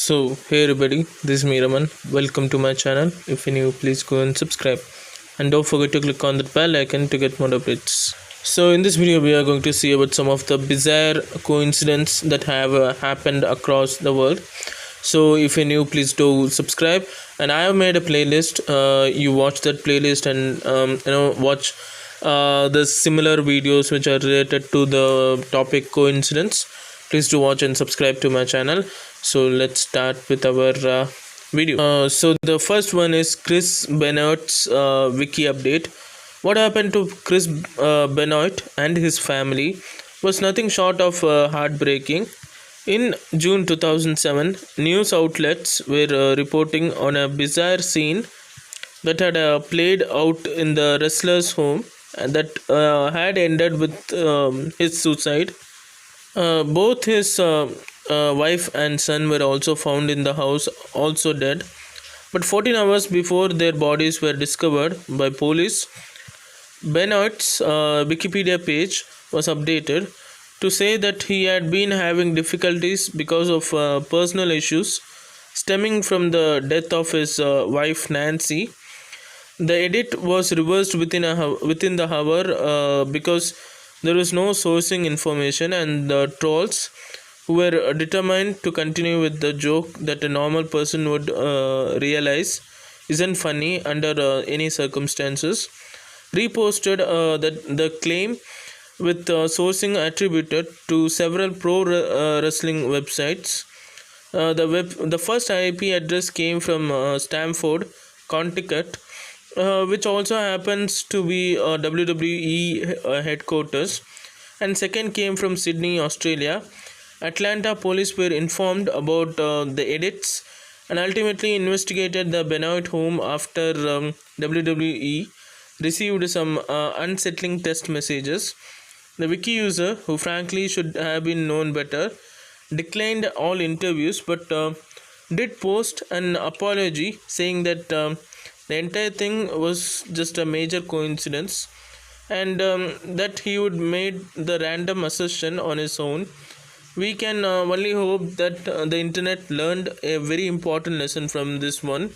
Hey everybody, this is me Raman. Welcome to my channel. If you're new, please go and subscribe. And don't forget to click on that bell icon to get more updates. In this video, we are going to see about some of the bizarre coincidences that have happened across the world. If you're new, please do subscribe. And I have made a playlist. You watch that playlist and watch the similar videos which are related to the topic coincidence. Please do watch and subscribe to my channel. Let's start with our video. The first one is Chris Benoit's wiki update. What happened to Chris Benoit and his family was nothing short of heartbreaking. In June 2007, news outlets were reporting on a bizarre scene that had played out in the wrestler's home and that had ended with his suicide. Both his wife and son were also found in the house, also dead. But 14 hours before their bodies were discovered by police, Benoit's Wikipedia page was updated to say that he had been having difficulties because of personal issues stemming from the death of his wife Nancy. The edit was reversed within the hour because there was no sourcing information, and the trolls, who were determined to continue with the joke that a normal person would realize isn't funny under any circumstances, reposted the claim with sourcing attributed to several pro wrestling websites. The first IP address came from Stamford, Connecticut, which also happens to be WWE headquarters, and second came from Sydney, Australia. Atlanta police were informed about the edits and ultimately investigated the Benoit home after WWE received some unsettling text messages. The wiki user, who frankly should have been known better, declined all interviews but did post an apology saying that the entire thing was just a major coincidence, and that he would made the random assertion on his own. We can only hope that the internet learned a very important lesson from this one.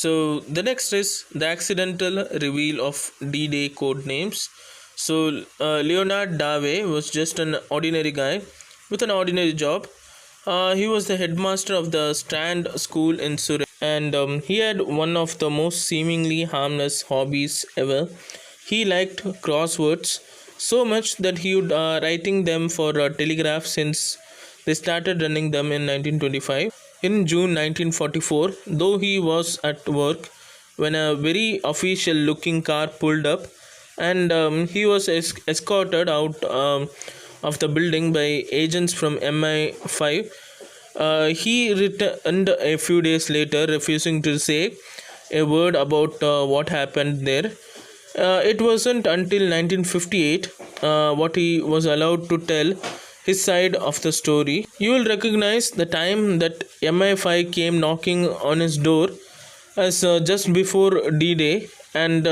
The next is the accidental reveal of D-Day code names. Leonard Dave was just an ordinary guy with an ordinary job. He was the headmaster of the Strand School in Surrey, and he had one of the most seemingly harmless hobbies ever. He liked crosswords so much that he would writing them for Telegraph since they started running them in 1925. In June 1944, though he was at work when a very official looking car pulled up, and he was escorted out of the building by agents from MI5. He returned a few days later, refusing to say a word about what happened there. It wasn't until 1958 what he was allowed to tell his side of the story. You will recognize the time that MI5 came knocking on his door as just before D-Day, and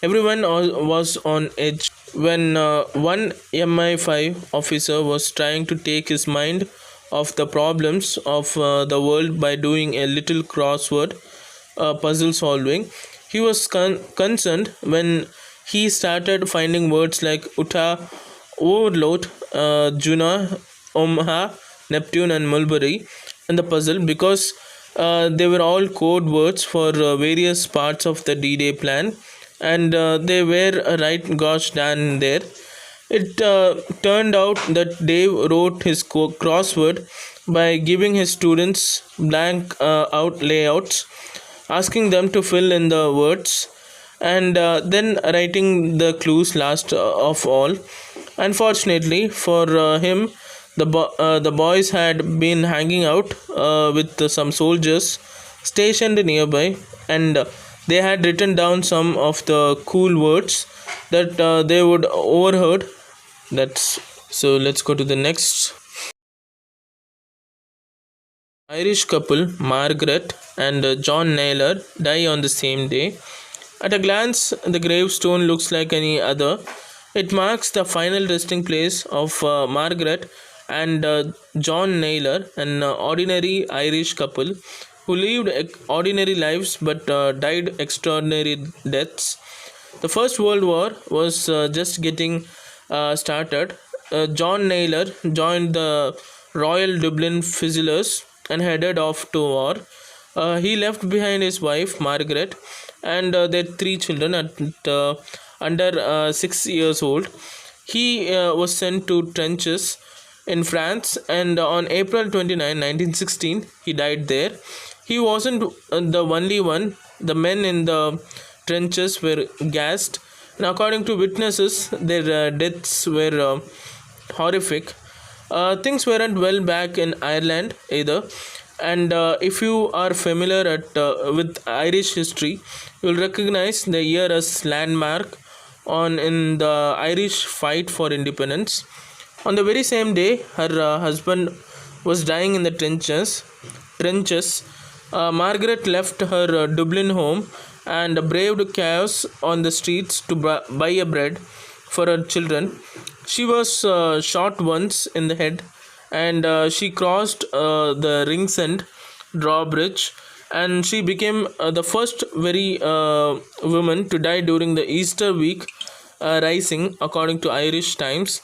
everyone was on edge when one MI5 officer was trying to take his mind off the problems of the world by doing a little crossword puzzle solving. He was concerned when he started finding words like Utah, Overlord, Juno, Omaha, Neptune, and Mulberry in the puzzle because they were all code words for various parts of the D-Day plan, and they were right gosh darn there. It turned out that Dave wrote his crossword by giving his students blank out layouts, asking them to fill in the words, and then writing the clues last of all. Unfortunately for him, the boys had been hanging out with some soldiers stationed nearby, and they had written down some of the cool words that they would overheard. Let's go to the next. Irish couple Margaret and John Naylor die on the same day. At a glance, the gravestone looks like any other. It marks the final resting place of Margaret and John Naylor, an ordinary Irish couple who lived ordinary lives but died extraordinary deaths. The First World War was just getting started. John Naylor joined the Royal Dublin Fusiliers and headed off to war. He left behind his wife Margaret and their three children at under 6 years old. He was sent to trenches in France, and on April 29, 1916, he died there. He wasn't the only one. The men in the trenches were gassed, and according to witnesses, their deaths were horrific. Things weren't well back in Ireland either, and if you are familiar with Irish history, you'll recognize the year as landmark on in the Irish fight for independence. On the very same day, her husband was dying in the trenches. Margaret left her Dublin home and braved chaos on the streets to buy a bread for her children. She was shot once in the head, and she crossed the Ringsend drawbridge, and she became the first very woman to die during the Easter week rising, according to Irish Times.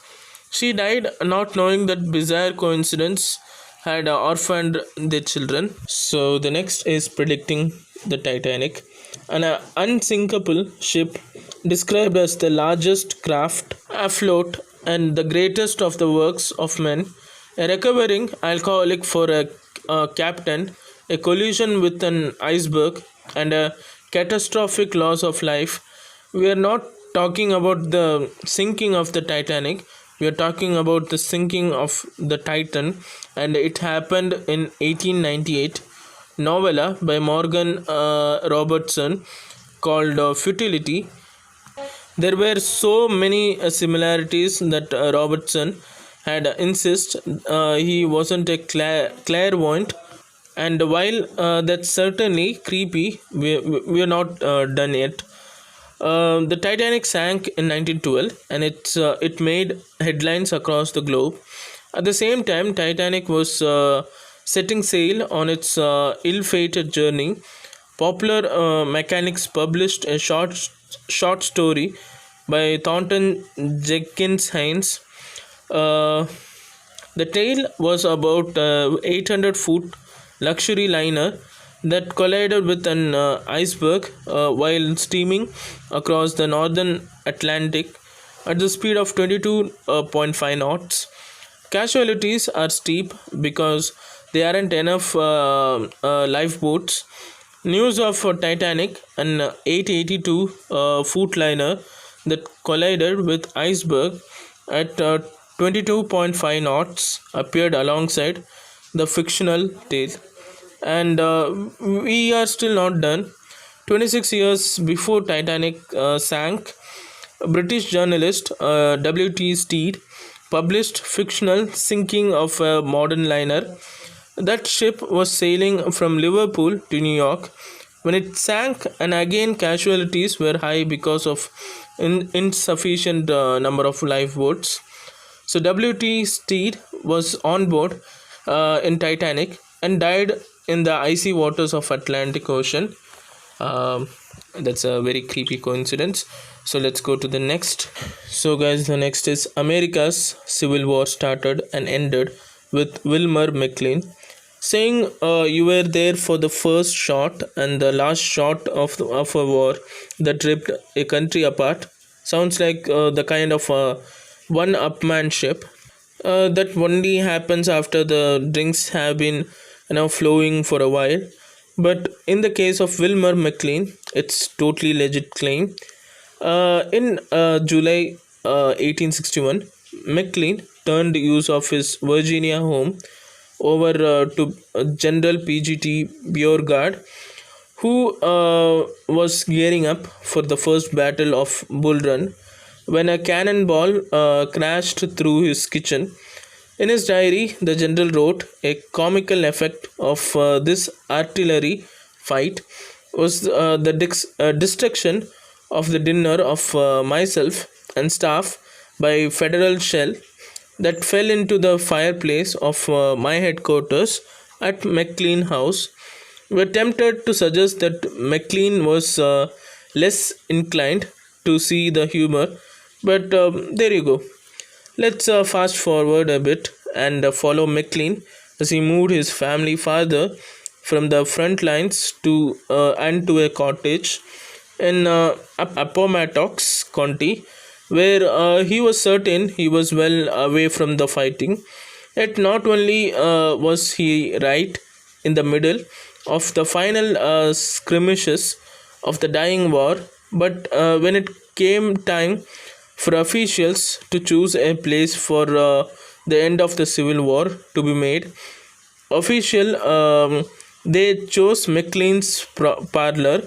She died not knowing that bizarre coincidence had orphaned their children. So the next is predicting the Titanic, an unsinkable ship described as the largest craft afloat and the greatest of the works of men, a recovering alcoholic for a captain, a collision with an iceberg, and a catastrophic loss of life. We are not talking about the sinking of the Titanic, we are talking about the sinking of the Titan, and it happened in 1898. Novella by Morgan Robertson called Futility. There were so many similarities that Robertson had insist he wasn't a clairvoyant, and while that's certainly creepy, we are not done yet. The Titanic sank in 1912, and it made headlines across the globe. At the same time, Titanic was setting sail on its ill-fated journey. Popular Mechanics published a short story by Thornton Jenkins Hines. Uh, the tale was about 800-foot luxury liner that collided with an iceberg while steaming across the northern Atlantic at the speed of 22.5 knots. Casualties are steep because there aren't enough lifeboats. News of Titanic, an 882 foot liner that collided with iceberg at 22.5 knots, appeared alongside the fictional tale. And we are still not done. 26 years before Titanic sank, British journalist W.T. Stead published fictional sinking of a modern liner. That ship was sailing from Liverpool to New York when it sank, and again casualties were high because of insufficient number of lifeboats. So W.T. Stead was on board in Titanic and died in the icy waters of Atlantic Ocean. That's a very creepy coincidence. So let's go to the next. So guys, the next is America's Civil War started and ended with Wilmer McLean saying you were there for the first shot and the last shot of a war that ripped a country apart. Sounds like the kind of one-upmanship that only happens after the drinks have been flowing for a while. But in the case of Wilmer McLean, it's totally legit claim. In July 1861, McLean turned use of his Virginia home over to General P.G.T. Beauregard, who was gearing up for the first battle of Bull Run when a cannonball crashed through his kitchen. In his diary, the general wrote, a comical effect of this artillery fight was the destruction of the dinner of myself and staff by federal shell. that fell into the fireplace of my headquarters at McLean House were tempted to suggest that McLean was less inclined to see the humor, but there you go. Let's fast forward a bit and follow McLean as he moved his family farther from the front lines to a cottage in Appomattox County, where he was certain he was well away from the fighting. Yet not only was he right in the middle of the final skirmishes of the dying war, but when it came time for officials to choose a place for the end of the Civil War to be made official, they chose McLean's parlor.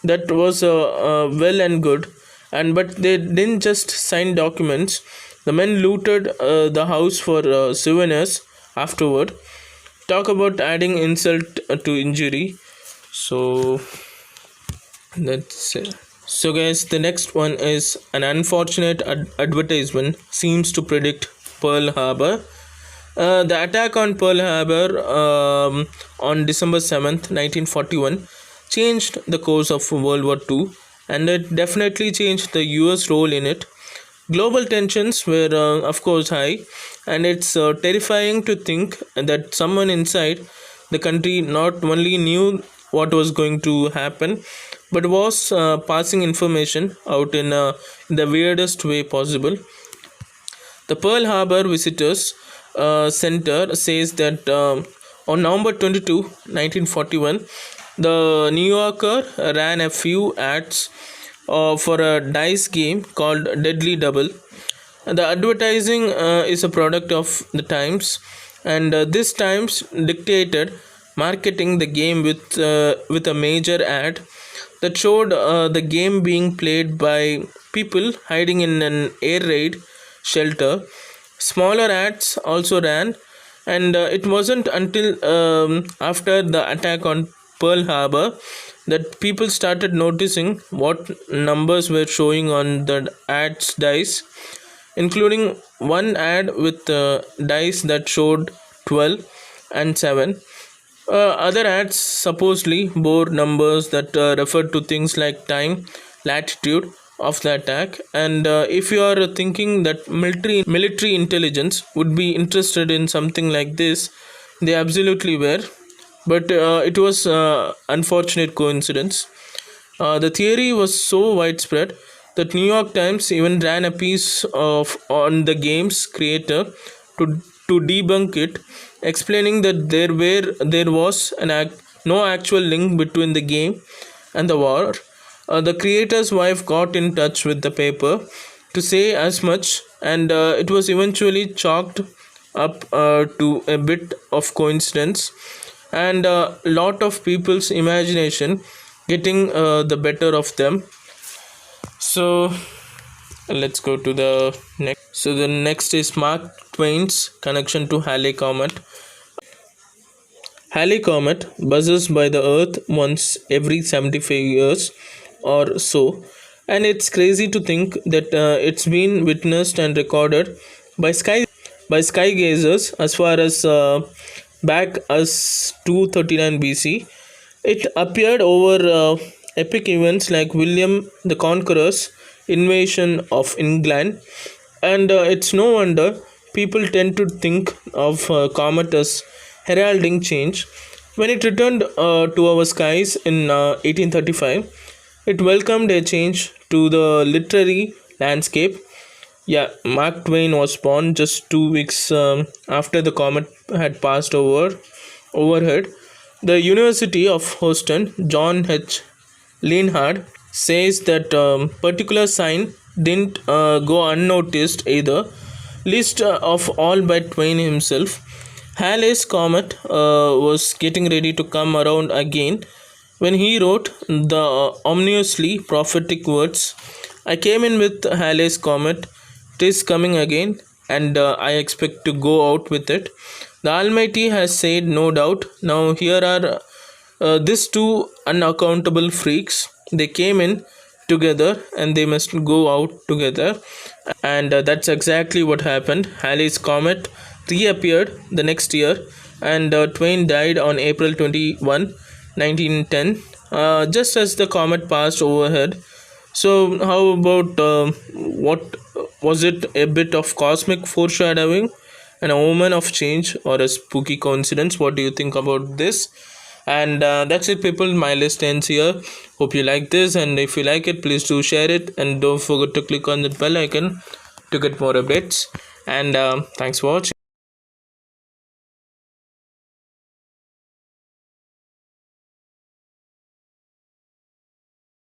That was well and good, and but they didn't just sign documents. The men looted the house for souvenirs afterward. Talk about adding insult to injury. So that's it. So guys, the next one is an unfortunate advertisement seems to predict Pearl Harbor. The attack on Pearl Harbor on December 7th, 1941 changed the course of World War II, and it definitely changed the US role in it. Global tensions were, of course, high, and it's terrifying to think that someone inside the country not only knew what was going to happen, but was passing information out in the weirdest way possible. The Pearl Harbor Visitors Center says that on November 22, 1941, the New Yorker ran a few ads for a dice game called Deadly Double. The advertising is a product of the Times, and this Times dictated marketing the game with a major ad that showed the game being played by people hiding in an air raid shelter. Smaller ads also ran, and it wasn't until after the attack on Pearl Harbor that people started noticing what numbers were showing on the ads dice, including one ad with dice that showed 12 and 7. Other ads supposedly bore numbers that referred to things like time, latitude of the attack, and if you are thinking that military intelligence would be interested in something like this, they absolutely were. But it was unfortunate coincidence. The theory was so widespread that New York Times even ran a piece of on the game's creator to debunk it, explaining that there was no actual link between the game and the war. The creator's wife got in touch with the paper to say as much, and it was eventually chalked up to a bit of coincidence and a lot of people's imagination getting the better of them. So let's go to the next. So the next is Mark Twain's connection to Halley Comet. Halley Comet buzzes by the Earth once every 75 years or so, and it's crazy to think that it's been witnessed and recorded by sky gazers as far as back as 239 BC. It appeared over epic events like William the Conqueror's invasion of England, and it's no wonder people tend to think of comet as heralding change. When it returned to our skies in 1835, it welcomed a change to the literary landscape. Yeah, Mark Twain was born just 2 weeks after the comet had passed overhead. The University of Houston, John H. Lienhard, says that particular sign didn't go unnoticed either, least of all by Twain himself. Halley's comet was getting ready to come around again when he wrote the ominously prophetic words, "I came in with Halley's comet, 'tis coming again, and I expect to go out with it. The Almighty has said, no doubt. Now here are these two unaccountable freaks. They came in together and they must go out together. And that's exactly what happened. Halley's comet reappeared the next year, and Twain died on April 21, 1910, just as the comet passed overhead. So, how about what was it? A bit of cosmic foreshadowing, an omen of change, or a spooky coincidence? What do you think about this? And that's it, people. My list ends here. Hope you like this, and if you like it, please do share it, and don't forget to click on that bell icon to get more updates. And thanks for watching.